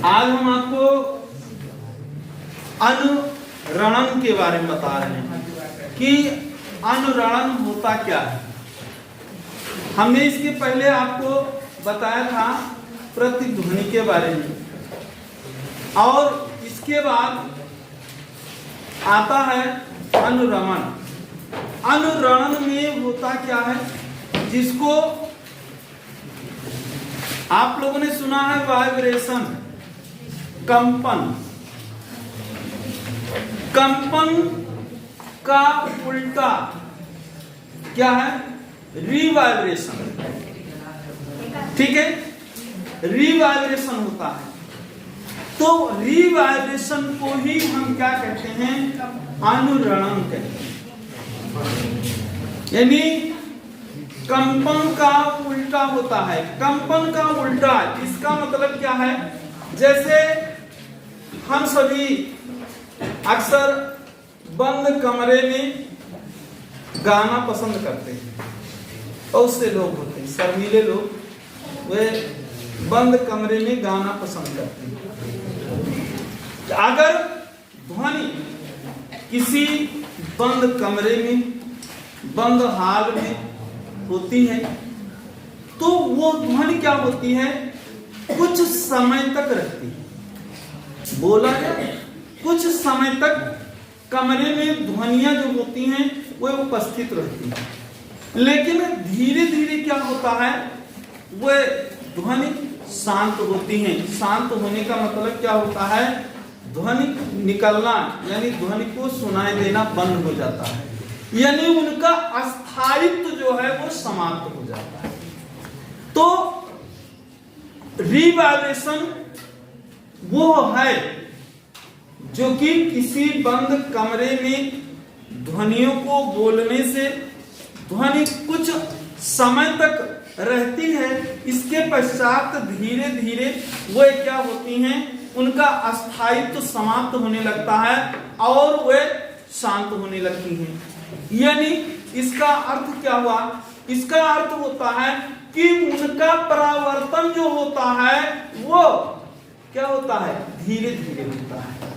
आज हम आपको अनुरणन के बारे में बता रहे हैं कि अनुरणन होता क्या है। हमने इसके पहले आपको बताया था प्रतिध्वनि के बारे में, और इसके बाद आता है अनुरमण। अनुरणन में होता क्या है, जिसको आप लोगों ने सुना है वाइब्रेशन, कंपन। कंपन का उल्टा क्या है, रिवाइब्रेशन। ठीक है, रिवाइब्रेशन होता है। तो रिवाइब्रेशन को ही हम क्या कहते हैं, अनुरणन कहते हैं। यानी कंपन का उल्टा होता है। कंपन का उल्टा, इसका मतलब क्या है, जैसे हम सभी अक्सर बंद कमरे में गाना पसंद करते हैं। बहुत से लोग होते हैं, शर्मीले लोग, वे बंद कमरे में गाना पसंद करते हैं। अगर ध्वनि किसी बंद कमरे में, बंद हॉल में होती है, तो वो ध्वनि क्या होती है, कुछ समय तक रहती है। बोला जाए, कुछ समय तक कमरे में ध्वनियां जो होती हैं वो उपस्थित रहती हैं, लेकिन धीरे धीरे क्या होता है, वह ध्वनि शांत होती है। शांत होने का मतलब क्या होता है, ध्वनि निकलना, यानी ध्वनि को सुनाई देना बंद हो जाता है, यानी उनका अस्थायित्व जो है वो समाप्त हो जाता है। तो रिवाइब्रेशन वो है जो कि किसी बंद कमरे में ध्वनियों को बोलने से ध्वनि कुछ समय तक रहती है, इसके पश्चात धीरे धीरे वो क्या होती हैं, उनका अस्थायित्व समाप्त होने लगता है और वे शांत होने लगती हैं। यानी इसका अर्थ क्या हुआ, इसका अर्थ होता है कि उनका परावर्तन जो होता है वो क्या होता है, धीरे धीरे होता है।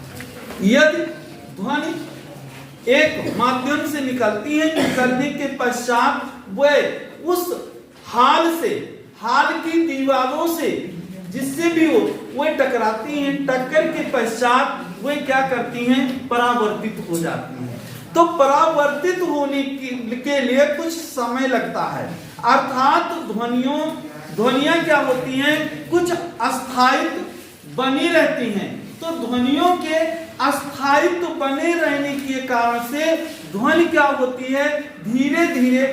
यदि ध्वनि एक माध्यम से निकलती है, निकलने के पश्चात वह उस हाल से, हाल की दीवारों से, जिससे भी हो वह टकराती हैं, टक्कर के पश्चात वे क्या करती हैं, परावर्तित हो जाती हैं। तो परावर्तित होने के लिए कुछ समय लगता है, अर्थात ध्वनियां क्या होती हैं, कुछ अस्थायित्व बनी रहती हैं। तो ध्वनियों के अस्थायित्व बने रहने के कारण से ध्वनि क्या होती है, धीरे धीरे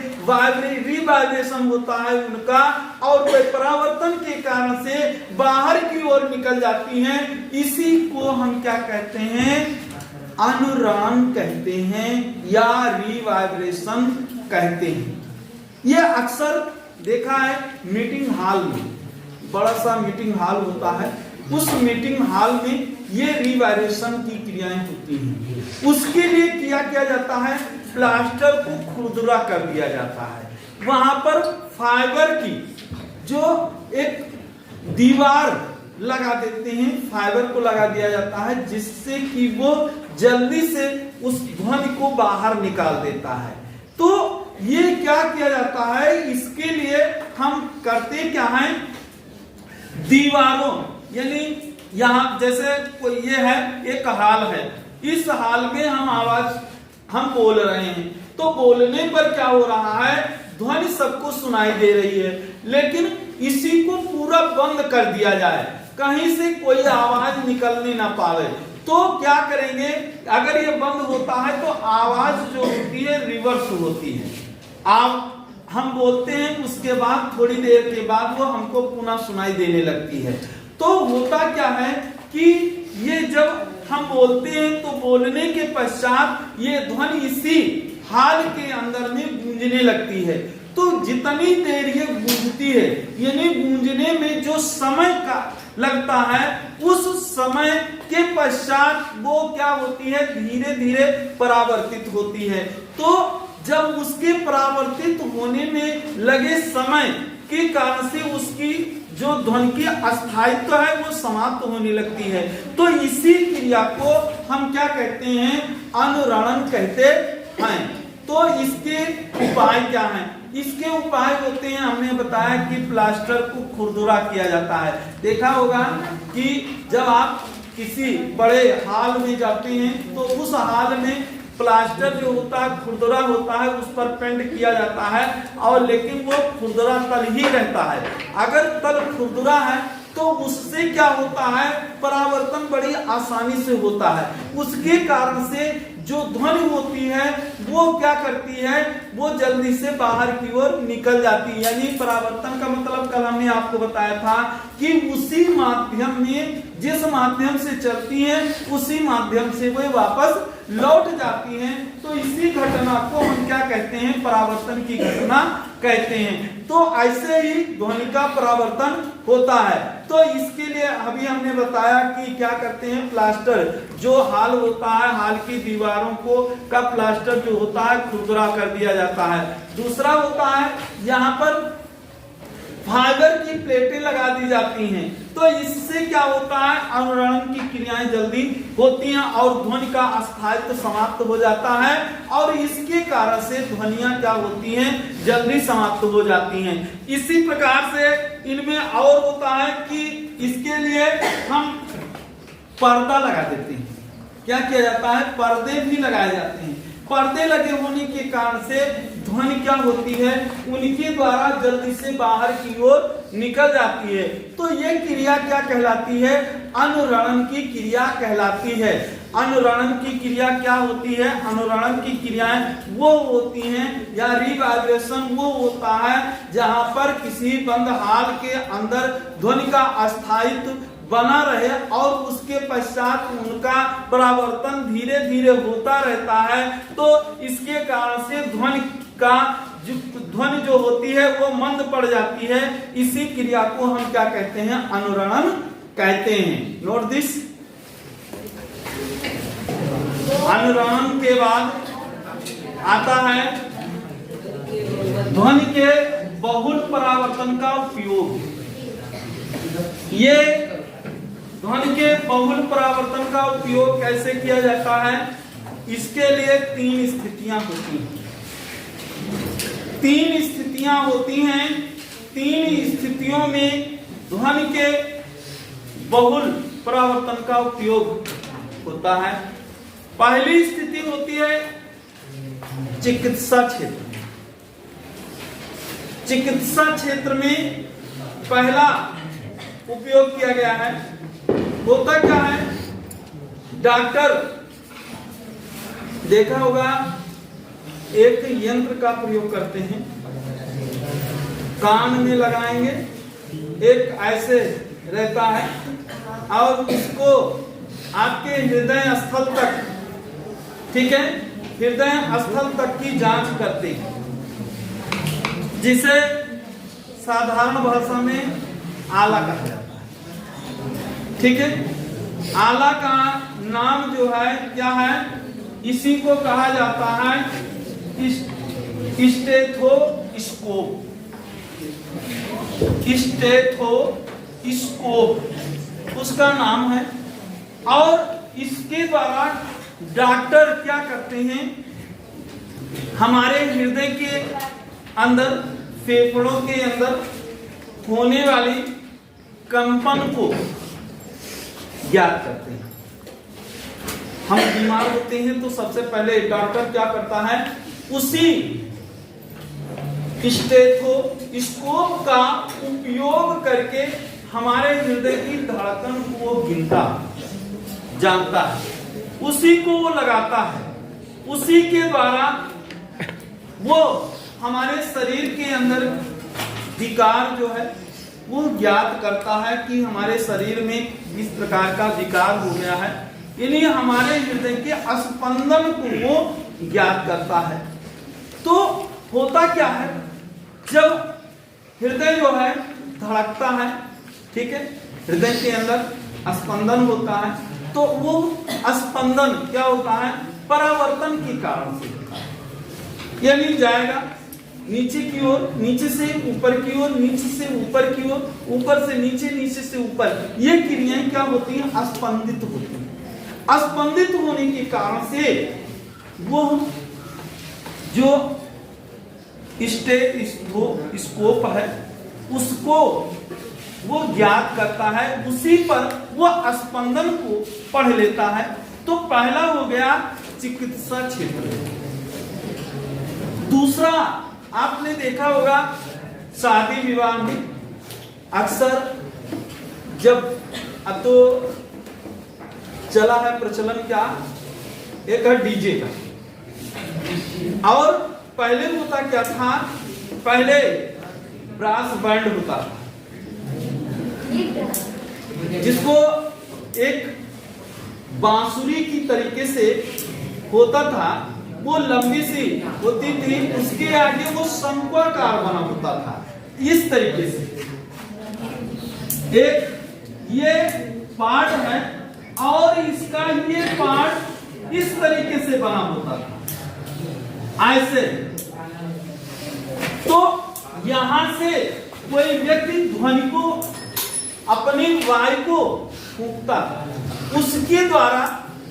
रिवाइब्रेशन होता है उनका, और वे परावर्तन के कारण से बाहर की ओर निकल जाती हैं। इसी को हम क्या कहते हैं, अनुरणन कहते हैं या रिवाइब्रेशन कहते हैं। यह अक्सर देखा है मीटिंग हॉल में, बड़ा सा मीटिंग हॉल होता है, उस मीटिंग हॉल में ये रिवाइब्रेशन की क्रियाएं होती हैं। उसके लिए किया जाता है, प्लास्टर को खुरदुरा कर दिया जाता है। वहां पर फाइबर की जो एक दीवार लगा देते हैं, फाइबर को लगा दिया जाता है, जिससे कि वो जल्दी से उस ध्वनि को बाहर निकाल देता है। तो ये क्या किया जाता है, इसके लिए हम करते क्या है, दीवारों, यानी यहाँ जैसे कोई ये है, एक हाल है, इस हाल में हम बोल रहे हैं, तो बोलने पर क्या हो रहा है, ध्वनि सबको सुनाई दे रही है, लेकिन इसी को पूरा बंद कर दिया जाए, कहीं से कोई आवाज निकलने ना पावे। तो क्या करेंगे, अगर ये बंद होता है तो आवाज जो होती है रिवर्स होती है। आप हम बोलते हैं, उसके बाद थोड़ी देर के बाद वो हमको पुनः सुनाई देने लगती है। तो होता क्या है कि ये जब हम बोलते हैं तो बोलने के पश्चात ये ध्वनि इसी हाल के अंदर में गूंजने लगती है। तो जितनी देर ये गूंजती है, यानी गूंजने में जो समय का लगता है, उस समय के पश्चात वो क्या होती है, धीरे धीरे परावर्तित होती है। तो जब उसके परावर्तित होने में लगे समय के कारण से उसकी जो ध्वनि की अस्थायित्व है वो समाप्त होने लगती है। तो इसी क्रिया को हम क्या कहते हैं, अनुरणन कहते हैं। तो इसके उपाय क्या हैं? इसके उपाय होते हैं, हमने बताया कि प्लास्टर को खुरदुरा किया जाता है। देखा होगा कि जब आप किसी बड़े हॉल में जाते हैं तो उस हॉल में प्लास्टर जो होता है खुरदुरा होता है, उस पर पेंट किया जाता है, और लेकिन वो खुरदुरा तल ही रहता है। अगर तल खुरदुरा है तो उससे क्या होता है, परावर्तन बड़ी आसानी से होता है। उसके कारण से जो ध्वनि होती है वो क्या करती है, वो जल्दी से बाहर की ओर निकल जाती है। यानी परावर्तन का मतलब कल हमने आपको बताया था कि उसी माध्यम में, जिस माध्यम से चलती है उसी माध्यम से वो वापस लौट जाती हैं। तो इसी घटना को हम क्या कहते हैं, परावर्तन की घटना कहते हैं। तो ऐसे ही ध्वनि का परावर्तन होता है। तो इसके लिए अभी हमने बताया कि क्या करते हैं, प्लास्टर जो हाल होता है, हाल की दीवारों को का प्लास्टर जो होता है खुरदुरा कर दिया जाता है। दूसरा होता है यहाँ पर फाइबर की प्लेटें लगा दी जाती हैं। तो इससे क्या होता है, अनुरणन की क्रियाएं जल्दी होती हैं और ध्वनि का अस्थायित्व समाप्त हो जाता है, और इसके कारण से ध्वनियां क्या होती हैं, जल्दी समाप्त हो जाती हैं। इसी प्रकार से इनमें और होता है कि इसके लिए हम पर्दा लगा देते हैं। क्या किया जाता है, पर्दे भी लगाए जाते हैं। पर्दे लगे होने के कारण से ध्वनि क्या होती है, उनके द्वारा जल्दी से बाहर की ओर निकल जाती है। तो ये क्रिया क्या कहलाती है, अनुरणन की क्रिया कहलाती है। अनुरणन की क्रिया क्या होती है, अनुरणन की क्रियाएं वो होती हैं, या रिवाइब्रेशन वो होता है जहां पर किसी बंद हाल के अंदर ध्वनि का अस्थायित्व बना रहे और उसके पश्चात उनका परावर्तन धीरे धीरे होता रहता है। तो इसके कारण से ध्वनि जो होती है वो मंद पड़ जाती है। इसी क्रिया को हम क्या कहते हैं, अनुरणन कहते हैं। Note this. अनुरणन के बाद आता है ध्वनि के बहुल परावर्तन का उपयोग। ये ध्वनि के बहुल परावर्तन का उपयोग कैसे किया जाता है, इसके लिए तीन स्थितियां होती हैं। तीन स्थितियां होती हैं। तीन स्थितियों में ध्वनि के बहुल परावर्तन का उपयोग होता है। पहली स्थिति होती है चिकित्सा क्षेत्र में। चिकित्सा क्षेत्र में पहला उपयोग किया गया है। होता क्या है, डॉक्टर देखा होगा एक यंत्र का प्रयोग करते हैं, कान में लगाएंगे, एक ऐसे रहता है और उसको आपके हृदय स्थल तक, ठीक है, हृदय स्थल तक की जांच करते हैं, जिसे साधारण भाषा में आला कहा जाता है। ठीक है, आला का नाम जो है क्या है, इसी को कहा जाता है स्टेथोस्कोप। स्टेथोस्कोप उसका नाम है। और इसके द्वारा डॉक्टर क्या करते हैं, हमारे हृदय के अंदर, फेफड़ों के अंदर होने वाली कंपन को ज्ञात करते हैं। हम बीमार होते हैं तो सबसे पहले डॉक्टर क्या करता है, उसी स्टेथोस्कोप का उपयोग करके हमारे हृदय की धड़कन को गिनता, जानता है, उसी को वो लगाता है। उसी के द्वारा वो हमारे शरीर के अंदर विकार जो है वो ज्ञात करता है कि हमारे शरीर में इस प्रकार का विकार हो गया है, यानी हमारे हृदय के स्पंदन को वो ज्ञात करता है। तो होता क्या है, जब हृदय जो है धड़कता है, ठीक है, हृदय के अंदर स्पंदन होता है, तो वो स्पंदन क्या होता है, परावर्तन के कारण से होता है। यानी जाएगा नीचे की ओर, नीचे से ऊपर की ओर, नीचे से ऊपर की ओर, ऊपर से नीचे, नीचे से ऊपर, ये क्रियाएं क्या होती हैं? स्पंदित होती हैं। स्पंदित होने के कारण से वो जो स्कोप है उसको वो ज्ञात करता है, उसी पर वो स्पंदन को पढ़ लेता है। तो पहला हो गया चिकित्सा क्षेत्र। दूसरा, आपने देखा होगा शादी विवाह में अक्सर जब अब तो चला है प्रचलन क्या, एक है डीजे का, और पहले होता क्या था, पहले ब्रास बैंड होता था जिसको एक बांसुरी की तरीके से होता था, वो लंबी सी होती थी, उसके आगे वो शंक्वाकार बना होता था इस तरीके से। एक ये पार्ट है और इसका ये पार्ट इस तरीके से बना होता था ऐसे। तो यहां से कोई व्यक्ति ध्वनि को, अपनी वायु को फूंकता था, उसके द्वारा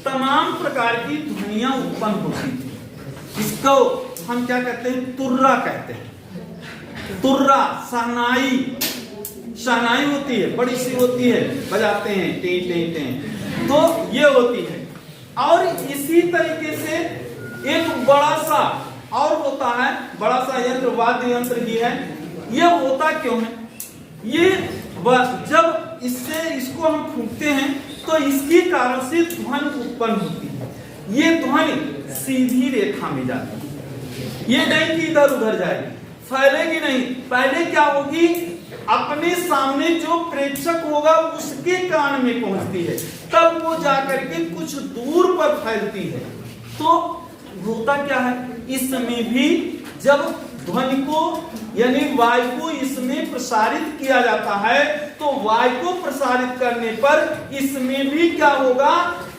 तमाम प्रकार की ध्वनियां उत्पन्न होती थी। इसको हम क्या कहते हैं? तुर्रा कहते हैं। तुर्रा, शहनाई, शहनाई होती है, बड़ी सी होती है, बजाते हैं टे टे टे, तो ये होती है। और इसी तरीके से एक बड़ा सा और होता है, बड़ा सा यंत्र, वाद्य यंत्र ही है। ये होता क्यों है? ये जब इसको हम फूंकते हैं तो इसके कारण से ध्वनि उत्पन्न होती है। ये ध्वनि सीधी रेखा में जाती है, ये नहीं कि इधर उधर जाएगी, फैलेगी नहीं। पहले क्या होगी? अपने सामने जो प्रेक्षक होगा उसके कान में पहुंचती है, तब वो जाकर के कुछ दूर पर फैलती है। तो होता क्या है, इसमें भी जब ध्वनि को यानी वायु को इसमें प्रसारित किया जाता है, तो वायु को प्रसारित करने पर इसमें भी क्या होगा?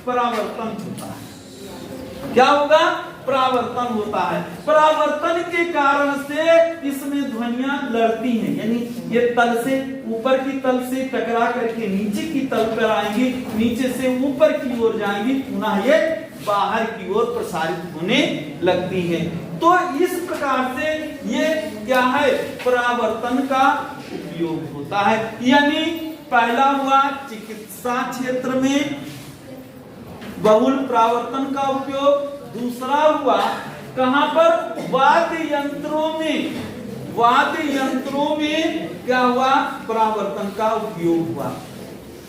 परावर्तन होता है। क्या होगा? परावर्तन होता है। परावर्तन के कारण से इसमें ध्वनियां लड़ती हैं, यानी ये तल से, ऊपर की तल से टकरा करके नीचे की तल पर आएंगी, नीचे से ऊपर की ओर जाएंगी, पुनः ये बाहर की ओर प्रसारित होने लगती है। तो इस प्रकार से ये क्या है? परावर्तन का उपयोग होता है। यानी पहला हुआ चिकित्सा क्षेत्र में बहुल परावर्तन का उपयोग, दूसरा हुआ कहां पर? वाद्य यंत्रों में। वाद्य यंत्रों में क्या हुआ? परावर्तन का उपयोग हुआ।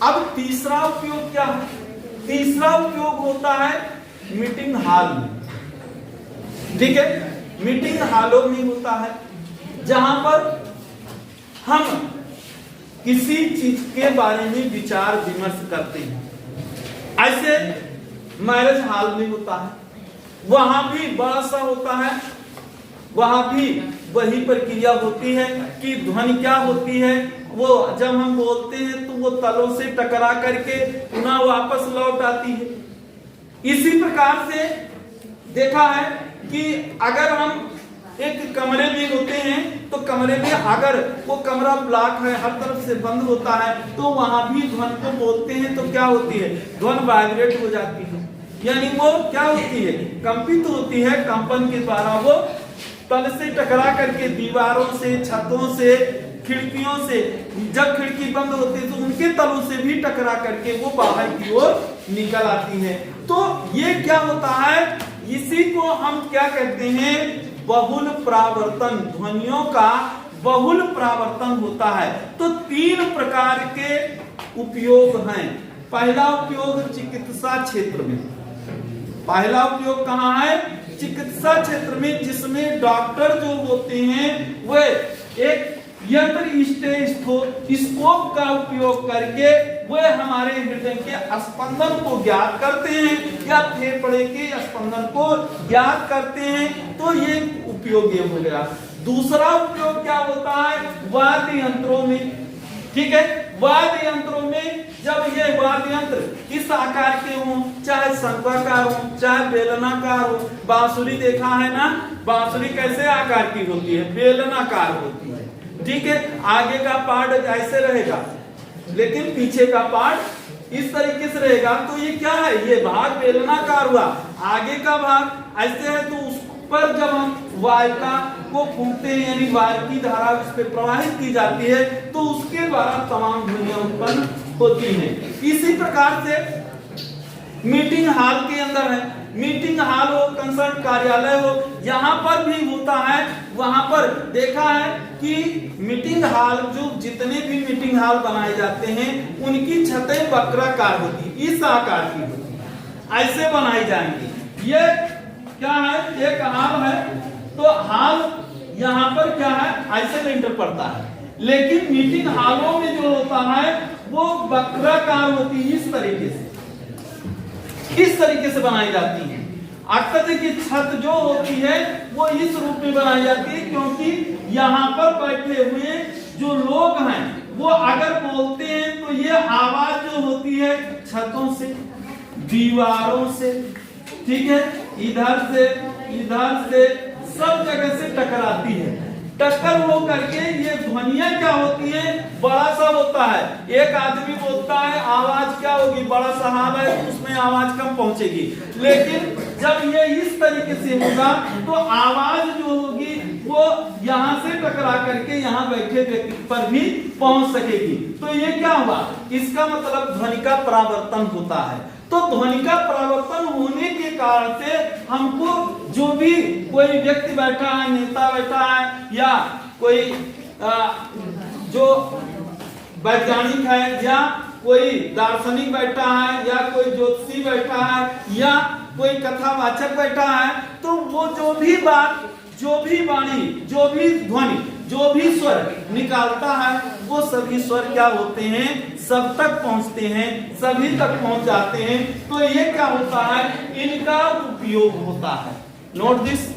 अब तीसरा उपयोग क्या है? तीसरा उपयोग होता है मीटिंग हॉल में। ठीक है, मीटिंग हॉलों में होता है, जहां पर हम किसी चीज के बारे में विचार विमर्श करते हैं। ऐसे मैरिज हॉल में होता है, वहां भी बड़ा सा होता है, वहां भी वही प्रक्रिया होती है कि ध्वनि क्या होती है, वो जब हम बोलते हैं तो वो तलों से टकरा करके पुनः वापस लौट आती है। इसी प्रकार से देखा है कि अगर हम एक कमरे में होते हैं तो कमरे में अगर वो कमरा ब्लॉक है, हर तरफ से बंद होता है, तो वहां भी ध्वनि को बोलते हैं तो क्या होती है? ध्वनि वाइब्रेट हो जाती है, यानी वो क्या होती है? कंपित होती है। कंपन के द्वारा वो तल से टकरा करके दीवारों से, छतों से, खिड़कियों से, जब खिड़की बंद होती है तो उनके तलों से भी टकरा करके वो बाहर की ओर निकल आती है। तो ये क्या होता है? इसी को हम क्या कहते हैं? बहुल परावर्तन। ध्वनियों का बहुल परावर्तन होता है। तो तीन प्रकार के उपयोग हैं। पहला उपयोग चिकित्सा क्षेत्र में। पहला उपयोग कहाँ है? चिकित्सा क्षेत्र में, जिसमें डॉक्टर जो होते हैं वे एक यंत्र स्कोप का उपयोग करके वे हमारे हृदय के स्पंदन को ज्ञात करते हैं या फेफड़े के स्पंदन को ज्ञात करते हैं। तो ये उपयोग ये हो गया। दूसरा उपयोग क्या होता है? वाद्य यंत्रों में। ठीक है, वाद्य यंत्रों में जब ये वाद्य वाद्य यंत्र किस आकार के हों, चाहे शंक्वाकार हो, चाहे बेलनाकार हो। बांसुरी देखा है ना, बांसुरी कैसे आकार की होती है, बेलनाकार होती है, ठीक है। आगे का पार्ट ऐसे रहेगा लेकिन पीछे का पार्ट इस तरीके से रहेगा। तो ये क्या है, ये भाग बेलनाकार हुआ, आगे का भाग ऐसे है। तो उस पर जब हम वायका को फूंकते हैं यानी वायु की धारा उस पर प्रवाहित की जाती है तो उसके द्वारा तमाम ध्वनियां उत्पन्न होती हैं। इसी प्रकार से मीटिंग हॉल के अंदर है, मीटिंग हॉल हो, कंसर्न कार्यालय हो, यहाँ पर भी होता है। वहां पर देखा है कि मीटिंग हॉल, जो जितने भी मीटिंग हॉल बनाए जाते हैं उनकी छतें वक्राकार होती, इस आकार की होती, ऐसे बनाई जाएंगी। ये क्या है, एक हॉल है तो हॉल यहाँ पर क्या है, ऐसे लेंटर पड़ता है। लेकिन मीटिंग हॉलों में जो होता है वो वक्राकार होती है, इस तरीके से, इस तरीके से बनाई जाती है। अक्सर की छत जो होती है वो इस रूप में बनाई जाती है क्योंकि यहाँ पर बैठे हुए जो लोग हैं वो अगर बोलते हैं तो ये आवाज जो होती है छतों से, दीवारों से, ठीक है, इधर से सब जगह से टकराती है। टक्कर हो करके ये ध्वनियां क्या होती है, बड़ा सा होता है। एक आदमी बोलता है आवाज क्या होगी, बड़ा सा हाल है तो उसमें आवाज कम पहुंचेगी। लेकिन जब ये इस तरीके से होगा तो आवाज जो होगी वो यहाँ से टकरा करके यहाँ बैठे व्यक्ति पर भी पहुंच सकेगी। तो ये क्या हुआ, इसका मतलब ध्वनि का परावर्तन होता है। तो ध्वनि का परावर्तन होने के कारण से हमको जो भी कोई व्यक्ति बैठा है, नेता बैठा है या कोई जो वैज्ञानिक है या कोई दार्शनिक बैठा है या कोई ज्योतिषी बैठा है या कोई कथावाचक बैठा है, तो वो जो भी बात, जो भी वाणी, जो भी ध्वनि, जो भी स्वर निकालता है वो सभी स्वर क्या होते हैं, सब तक पहुंचते हैं, सभी तक पहुंच जाते हैं। तो ये क्या होता है, इनका उपयोग होता है। Note this.